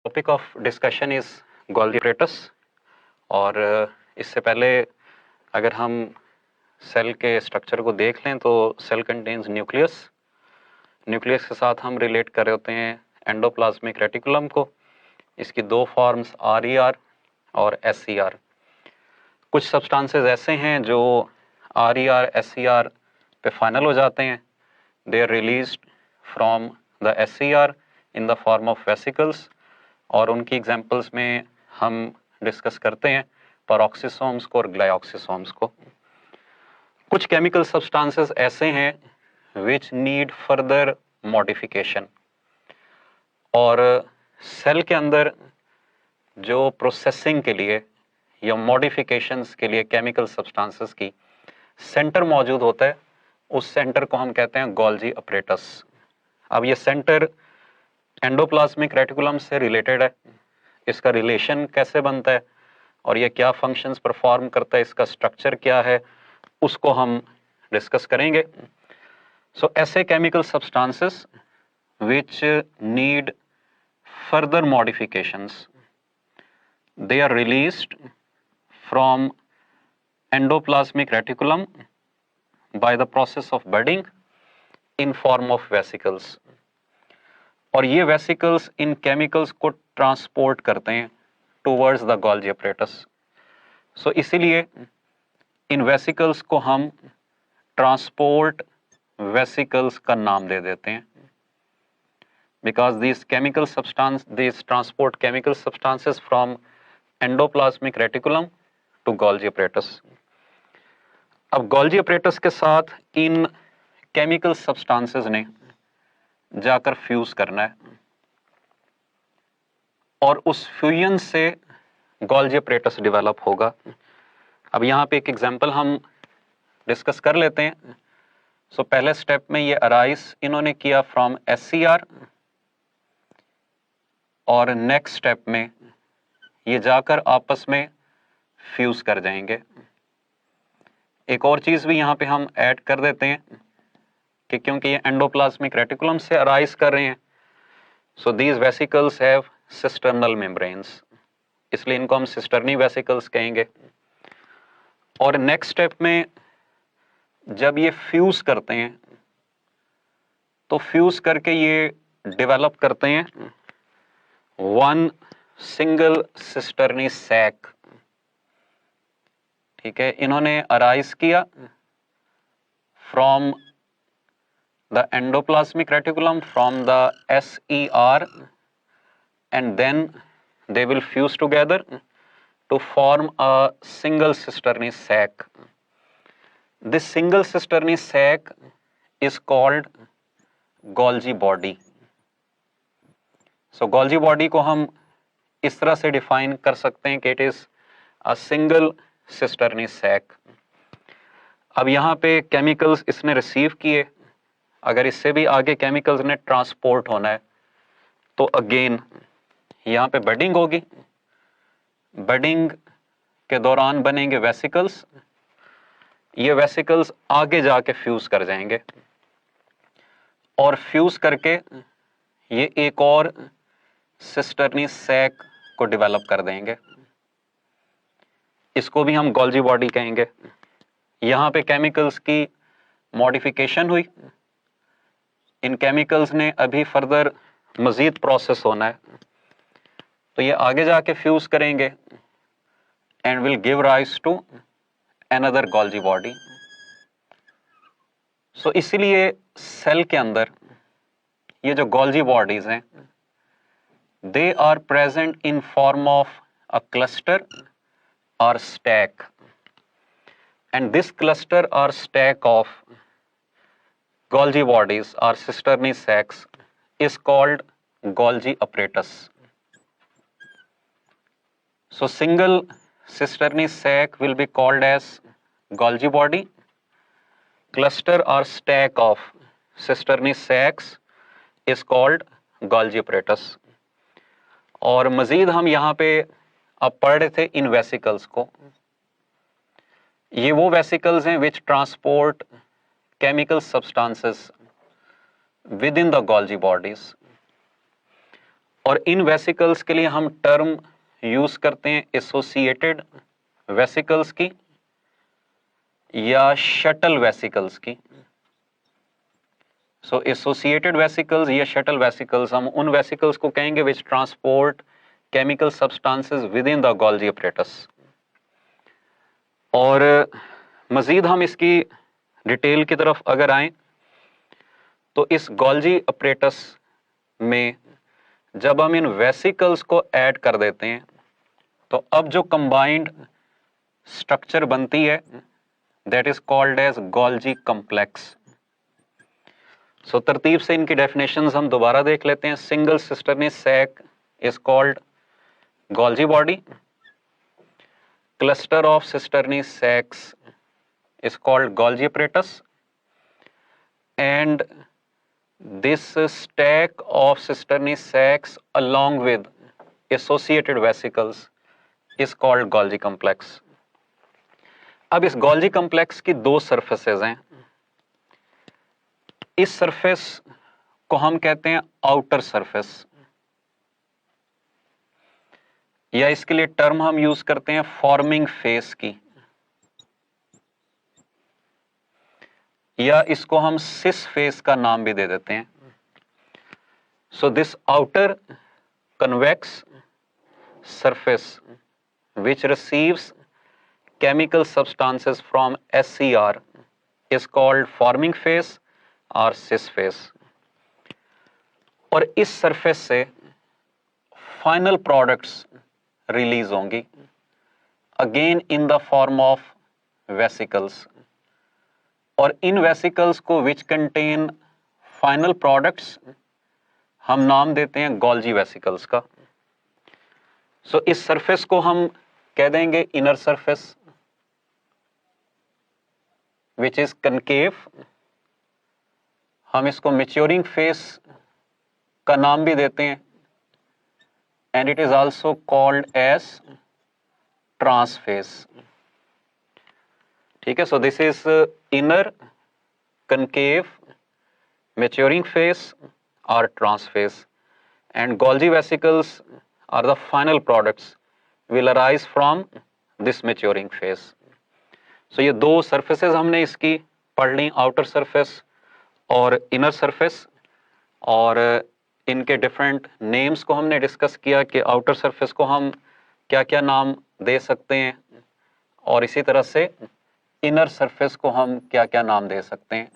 Topic of discussion is Golgi apparatus। और इससे पहले अगर हम सेल के स्ट्रक्चर को देख लें तो सेल कंटेन्स न्यूक्लियस। न्यूक्लियस के साथ हम रिलेट कर रहे होते हैं एंडोप्लाज्मिक रेटिकुलम को। इसकी दो फॉर्म्स RER और SER। कुछ सब्सटेंसेस ऐसे हैं जो RER SER पे फाइनल हो जाते हैं। They are released from the SER in the form of vesicles, और उनकी एग्जांपल्स में हम डिस्कस करते हैं पेरोक्सिसोम्स को और ग्लाइऑक्सिसोम्स को। कुछ केमिकल सब्सटेंसेस ऐसे हैं विच नीड फर्दर मॉडिफिकेशन, और सेल के अंदर जो प्रोसेसिंग के लिए या मॉडिफिकेशंस के लिए केमिकल सब्सटेंसेस की सेंटर मौजूद होता है, उस सेंटर को हम कहते हैं गोल्गी apparatus। अब ये सेंटर एंडोप्लाज्मिक रेटिकुलम से रिलेटेड है। इसका रिलेशन कैसे बनता है और ये क्या फंक्शंस परफॉर्म करता है, इसका स्ट्रक्चर क्या है, उसको हम डिस्कस करेंगे। सो ऐसे chemical substances which need further modifications, they are released from endoplasmic reticulum by the process of budding in form of vesicles। और ये वेसिकल्स इन केमिकल्स को ट्रांसपोर्ट करते हैं टूवर्ड्स द गोल्गी apparatus। सो इसीलिए इन वेसिकल्स को हम ट्रांसपोर्ट वेसिकल्स का नाम दे देते हैं, because these transport chemical substances from endoplasmic reticulum to Golgi apparatus। अब गोल्गी apparatus के साथ इन केमिकल सब्सटेंसेस ने जाकर फ्यूज करना है, और उस फ्यूजन से गोल्गी apparatus डेवलप होगा। अब यहाँ पे एक एग्जांपल हम डिस्कस कर लेते हैं। सो पहले स्टेप में ये अराइज इन्होंने किया फ्रॉम SCR, और नेक्स्ट स्टेप में ये जाकर आपस में फ्यूज कर जाएंगे। एक और चीज भी यहाँ पे हम ऐड कर देते हैं कि क्योंकि ये एंडोप्लाज्मिक रेटिकुलम से अराइज कर रहे हैं, so these vesicles have cisternal membranes, इसलिए इनको हम सिस्टर्नी वेसिकल्स कहेंगे। और नेक्स्ट स्टेप में जब ये फ्यूज करते हैं तो फ्यूज करके ये डेवलप करते हैं वन सिंगल सिस्टर्नी सैक। ठीक है, इन्होंने अराइज किया from the endoplasmic reticulum from the SER, and then they will fuse together to form a single cisterny sac। This single cisterny sac is called Golgi body। So Golgi body को हम इस तरह से define कर सकते हैं कि it is a single cisterny sac। अब यहाँ पे केमिकल्स इसने रिसीव किए, अगर इससे भी आगे केमिकल्स ने ट्रांसपोर्ट होना है तो अगेन यहाँ पे बडिंग होगी। बडिंग के दौरान बनेंगे वेसिकल्स, ये वेसिकल्स आगे जाके फ्यूज कर जाएंगे, और फ्यूज करके ये एक और सिस्टर्नी सैक को डेवलप कर देंगे। इसको भी हम गोल्गी बॉडी कहेंगे। यहाँ पे केमिकल्स की मॉडिफिकेशन हुई, इन केमिकल्स ने अभी फर्दर मजीद प्रोसेस होना है, तो ये आगे जाके फ्यूज करेंगे and will give rise to another Golgi body. So इसीलिए सेल के अंदर ये जो गोल्गी बॉडीज हैं, they are present in form of a cluster or stack, and this cluster or stack of Golgi bodies or cisterny sacs is called Golgi apparatus। So single cisterny sac will be called as Golgi body। Cluster or stack of cisterny sacs is called Golgi apparatus। और मजीद हम यहाँ पे अब पढ़ रहे थे इन vesicles को। ये वो वेसिकल्स हैं विच transport chemical substances within the Golgi bodies। और इन वेसिकल्स के लिए हम टर्म यूज करते हैं एसोसिएटेड वेसिकल्स की या शटल वेसिकल्स की। सो एसोसिएटेड वेसिकल्स या शटल वेसिकल्स, हम उन वेसिकल्स को कहेंगे विच transport chemical substances with in the Golgi apparatus. और मजीद हम इसकी डिटेल की तरफ अगर आए तो इस गोल्जी अपरेटस में जब हम इन वेसिकल्स को ऐड कर देते हैं तो अब जो कंबाइंड स्ट्रक्चर बनती है that is called as Golgi complex. So तरतीब से इनकी डेफिनेशंस हम दोबारा देख लेते हैं। Single cisternae sac is called Golgi body, cluster of cisternae sacs is called Golgi apparatus, and this stack of cisterny sacs along with associated vesicles is called Golgi complex. अब इस Golgi complex की दो surfaces हैं। इस surface को हम कहते हैं outer surface, या इसके लिए टर्म हम यूज करते हैं फॉर्मिंग फेस की, या इसको हम सिस फेस का नाम भी दे देते हैं। So this outer convex surface which receives chemical substances from SCR is called forming face और सिस फेस। और इस सरफेस से फाइनल प्रोडक्ट्स रिलीज होंगी again in the form of vesicles, और इन वेसिकल्स को विच कंटेन फाइनल प्रोडक्ट्स हम नाम देते हैं गोल्जी वेसिकल्स का। सो इस सरफेस को हम कह देंगे inner surface which is concave. हम इसको मैच्योरिंग फेस का नाम भी देते हैं and it is also called as trans face. ठीक है, so this is inner, concave, maturing phase or transphase, and Golgi vesicles are the final products will arise from this maturing phase. So ये दो surfaces हमने इसकी पढ़ ली, outer surface और inner surface, और इनके different names को हमने discuss किया कि outer surface को हम क्या क्या नाम दे सकते हैं और इसी तरह से इनर सरफेस को हम क्या क्या नाम दे सकते हैं।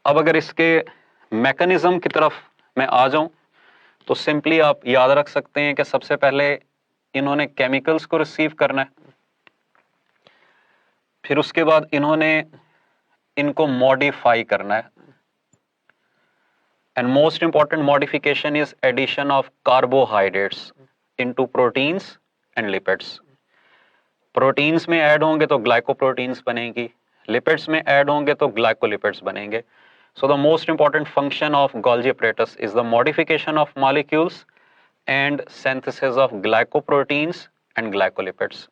अब अगर इसके मैकेनिज्म की तरफ मैं आ जाऊं तो सिंपली आप याद रख सकते हैं कि सबसे पहले इन्होंने केमिकल्स को रिसीव करना है, फिर उसके बाद इन्होंने इनको मॉडिफाई करना है, and most important modification is addition of carbohydrates into proteins and lipids. Proteins में ऐड होंगे तो ग्लाइकोप्रोटीन्स बनेंगी, लिपिड्स में ऐड होंगे तो ग्लाइकोलिपिड्स बनेंगे। So the most important function of Golgi apparatus is the modification of molecules and synthesis of glycoproteins and glycolipids.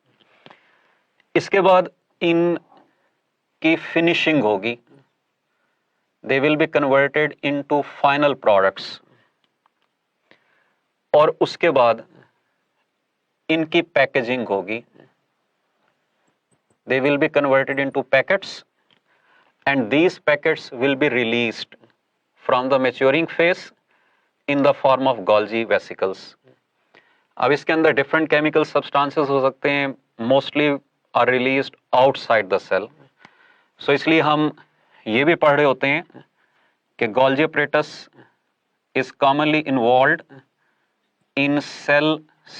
इसके बाद इन की फिनिशिंग होगी, they will be converted into final products, और उसके बाद इनकी पैकेजिंग होगी, they will be converted into packets and these packets will be released from the maturing phase in the form of Golgi vesicles. अब इसके अंदर different chemical substances हो सकते हैं, mostly are released outside the cell. So इसलिए हम ये भी पढ़ रहे होते हैं कि Golgi apparatus is commonly involved in cell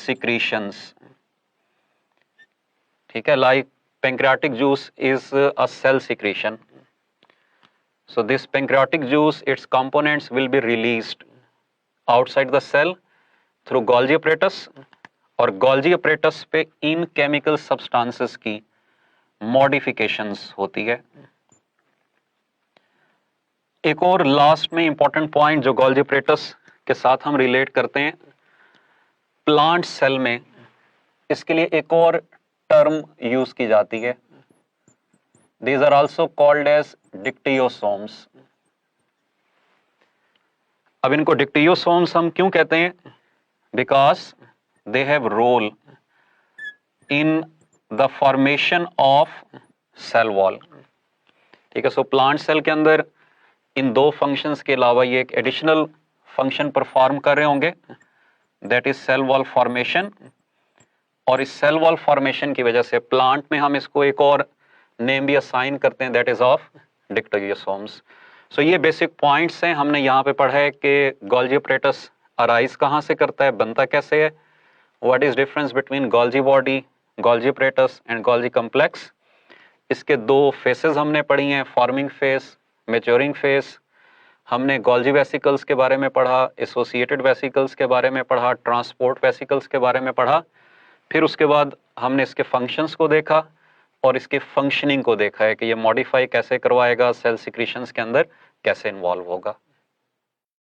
secretions. ठीक है, like pancreatic juice is a cell secretion. So this pancreatic juice, its components will be released outside the cell through Golgi apparatus, और Golgi apparatus पे इन chemical substances की modifications होती है। एक और last में इंपॉर्टेंट पॉइंट जो Golgi apparatus के साथ हम रिलेट करते हैं, प्लांट सेल में इसके लिए एक और टर्म यूज की जाती है। These are also called as dictyosomes. अब इनको डिक्टियोसोम्स हम क्यों कहते हैं? Because they have role in the formation of cell wall. ठीक है, सो प्लांट सेल के अंदर इन दो फंक्शंस के अलावा ये एक एडिशनल फंक्शन परफॉर्म कर रहे होंगे, that is cell wall formation. और इस सेल वॉल फॉर्मेशन की वजह से प्लांट में हम इसको एक और नेम भी असाइन करते हैं, दैट इज ऑफ डिक्टियोसोम्स। सो ये बेसिक पॉइंट्स हैं। हमने यहाँ पे पढ़ा है कि गोल्जी अपरेटस अराइज कहाँ से करता है, बनता कैसे है, what is difference between Golgi body, Golgi apparatus and Golgi complex. इसके दो फेसेस हमने पढ़ी हैं, फॉर्मिंग फेस, मैच्योरिंग फेस। हमने गोल्जी वेसिकल्स के बारे में पढ़ा, एसोसिएटेड वेसिकल्स के बारे में पढ़ा, ट्रांसपोर्ट वेसिकल्स के बारे में पढ़ा। फिर उसके बाद हमने इसके फंक्शंस को देखा और इसके फंक्शनिंग को देखा है कि ये मॉडिफाई कैसे करवाएगा, सेल सिक्रीशंस के अंदर कैसे इन्वॉल्व होगा।